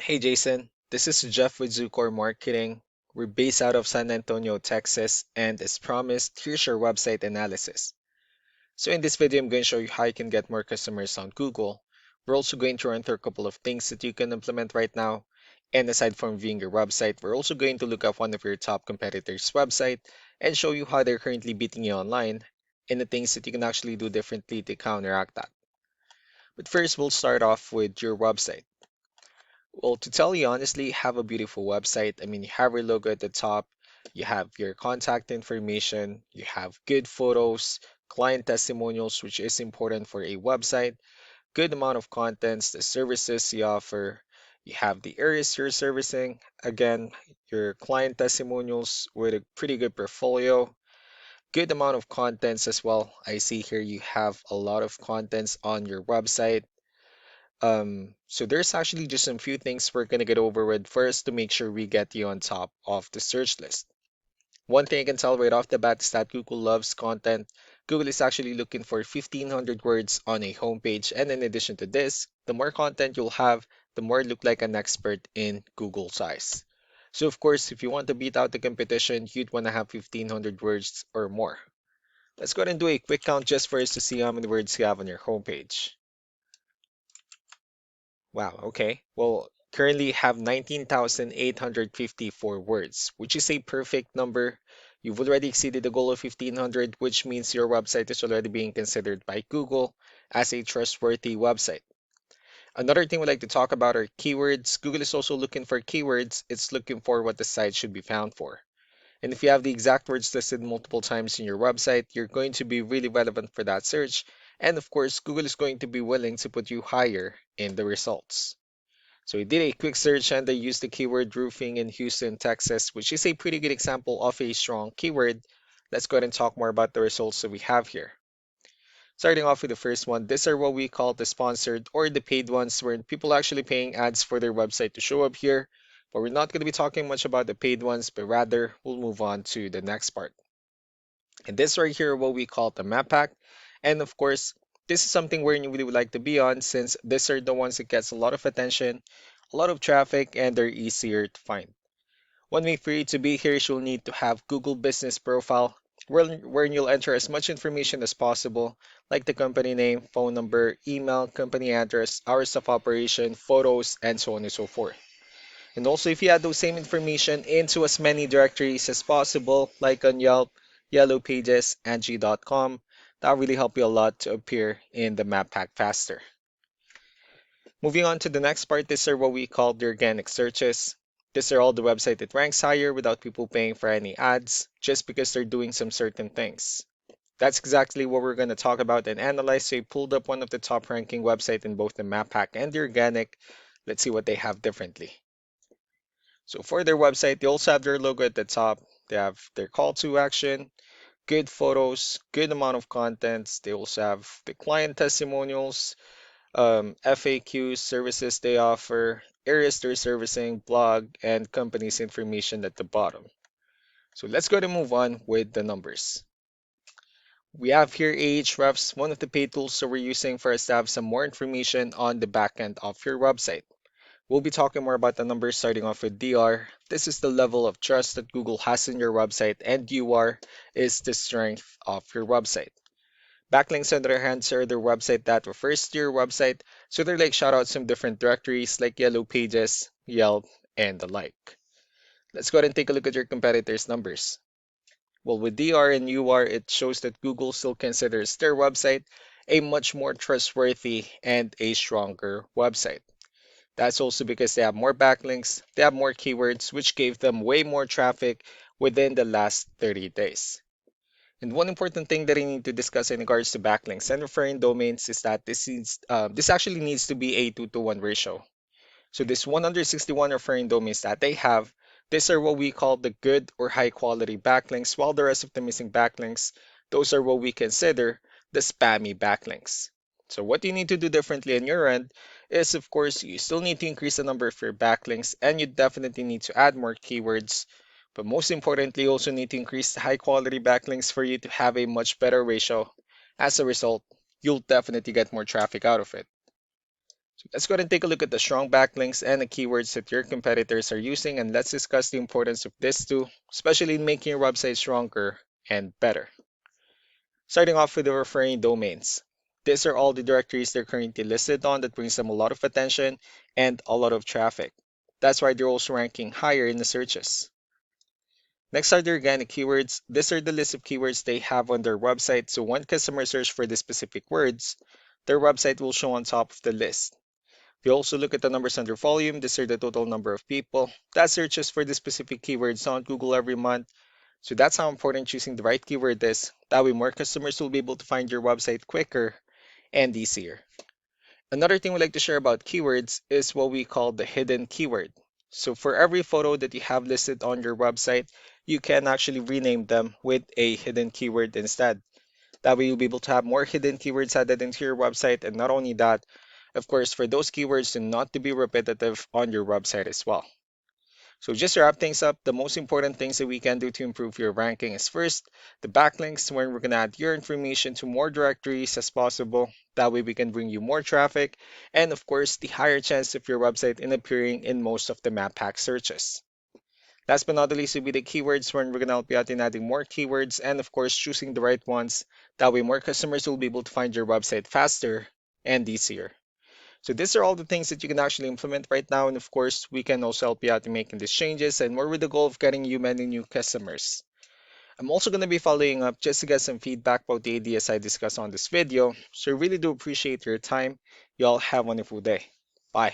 Hey Jason, this is Jeff with Zucor Marketing. We're based out of San Antonio, Texas, and as promised, here's your website analysis. So in this video, I'm going to show you how you can get more customers on Google. We're also going to run through a couple of things that you can implement right now. And aside from viewing your website, we're also going to look at one of your top competitors' website and show you how they're currently beating you online and the things that you can actually do differently to counteract that. But first, we'll start off with your website. Well, to tell you honestly, you have a beautiful website. I mean, you have your logo at the top, you have your contact information, you have good photos, client testimonials, which is important for a website, good amount of contents, the services you offer, you have the areas you're servicing, again, your client testimonials with a pretty good portfolio, good amount of contents as well. I see here you have a lot of contents on your website. So there's actually just some few things we're gonna get over with first to make sure we get you on top of the search list. One thing I can tell right off the bat is that Google loves content. Google is actually looking for 1,500 words on a homepage, and in addition to this, the more content you'll have, the more you look like an expert in Google's eyes. So of course, if you want to beat out the competition, you'd want to have 1,500 words or more. Let's go ahead and do a quick count just for us to see how many words you have on your homepage. Wow, okay. Well, currently have 19,854 words, which is a perfect number. You've already exceeded the goal of 1,500, which means your website is already being considered by Google as a trustworthy website. Another thing we'd like to talk about are keywords. Google is also looking for keywords. It's looking for what the site should be found for. And if you have the exact words listed multiple times in your website, you're going to be really relevant for that search. And of course, Google is going to be willing to put you higher in the results. So we did a quick search and I used the keyword roofing in Houston, Texas, which is a pretty good example of a strong keyword. Let's go ahead and talk more about the results that we have here. Starting off with the first one, these are what we call the sponsored or the paid ones, where people actually paying ads for their website to show up here. But we're not going to be talking much about the paid ones, but rather we'll move on to the next part. And this right here, what we call the map pack. And of course, this is something where you really would like to be on since these are the ones that gets a lot of attention, a lot of traffic, and they're easier to find. One way for you to be here is you'll need to have Google Business Profile, where you'll enter as much information as possible, like the company name, phone number, email, company address, hours of operation, photos, and so on and so forth. And also, if you add those same information into as many directories as possible, like on Yelp, Yellow Pages, Angie.com, that'll really help you a lot to appear in the map pack faster. Moving on to the next part, these are what we call the organic searches. These are all the website that ranks higher without people paying for any ads, just because they're doing some certain things. That's exactly what we're going to talk about and analyze. So I pulled up one of the top ranking websites in both the map pack and the organic. Let's see what they have differently. So for their website, they also have their logo at the top. They have their call to action, good photos, good amount of contents. They also have the client testimonials, FAQs, services they offer, areas they're servicing, blog, and company's information at the bottom. So let's go to move on with the numbers. We have here Ahrefs, one of the paid tools that we're using for us to have some more information on the backend of your website. We'll be talking more about the numbers starting off with DR. This is the level of trust that Google has in your website, and UR is the strength of your website. Backlinks, on the other hand, are the website that refers to your website, so they're like shoutouts from different directories like Yellow Pages, Yelp, and the like. Let's go ahead and take a look at your competitors' numbers. Well, with DR and UR, it shows that Google still considers their website a much more trustworthy and a stronger website. That's also because they have more backlinks, they have more keywords, which gave them way more traffic within the last 30 days. And one important thing that I need to discuss in regards to backlinks and referring domains is that this actually needs to be a 2 to 1 ratio. So this 161 referring domains that they have, these are what we call the good or high quality backlinks, while the rest of the missing backlinks, those are what we consider the spammy backlinks. So what you need to do differently on your end is, of course, you still need to increase the number of your backlinks and you definitely need to add more keywords. But most importantly, you also need to increase the high quality backlinks for you to have a much better ratio. As a result, you'll definitely get more traffic out of it. Let's go ahead and take a look at the strong backlinks and the keywords that your competitors are using, and let's discuss the importance of this too, especially in making your website stronger and better. Starting off with the referring domains. These are all the directories they're currently listed on that brings them a lot of attention and a lot of traffic. That's why they're also ranking higher in the searches. Next are the organic keywords. These are the list of keywords they have on their website, so when customers search for the specific words, their website will show on top of the list. We also look at the numbers under volume. These are the total number of people that searches for the specific keywords on Google every month. So that's how important choosing the right keyword is. That way more customers will be able to find your website quicker and easier. Another thing we like to share about keywords is what we call the hidden keyword. So for every photo that you have listed on your website, you can actually rename them with a hidden keyword instead. That way you'll be able to have more hidden keywords added into your website. And not only that, of course, for those keywords to not to be repetitive on your website as well. So just to wrap things up, the most important things that we can do to improve your ranking is first, the backlinks, where we're going to add your information to more directories as possible. That way we can bring you more traffic. And of course, the higher chance of your website in appearing in most of the map pack searches. Last but not the least will be the keywords, where we're going to help you out in adding more keywords and of course choosing the right ones. That way more customers will be able to find your website faster and easier. So these are all the things that you can actually implement right now. And of course, we can also help you out in making these changes and more with the goal of getting you many new customers. I'm also going to be following up just to get some feedback about the ideas I discussed on this video. So I really do appreciate your time. Y'all have a wonderful day. Bye.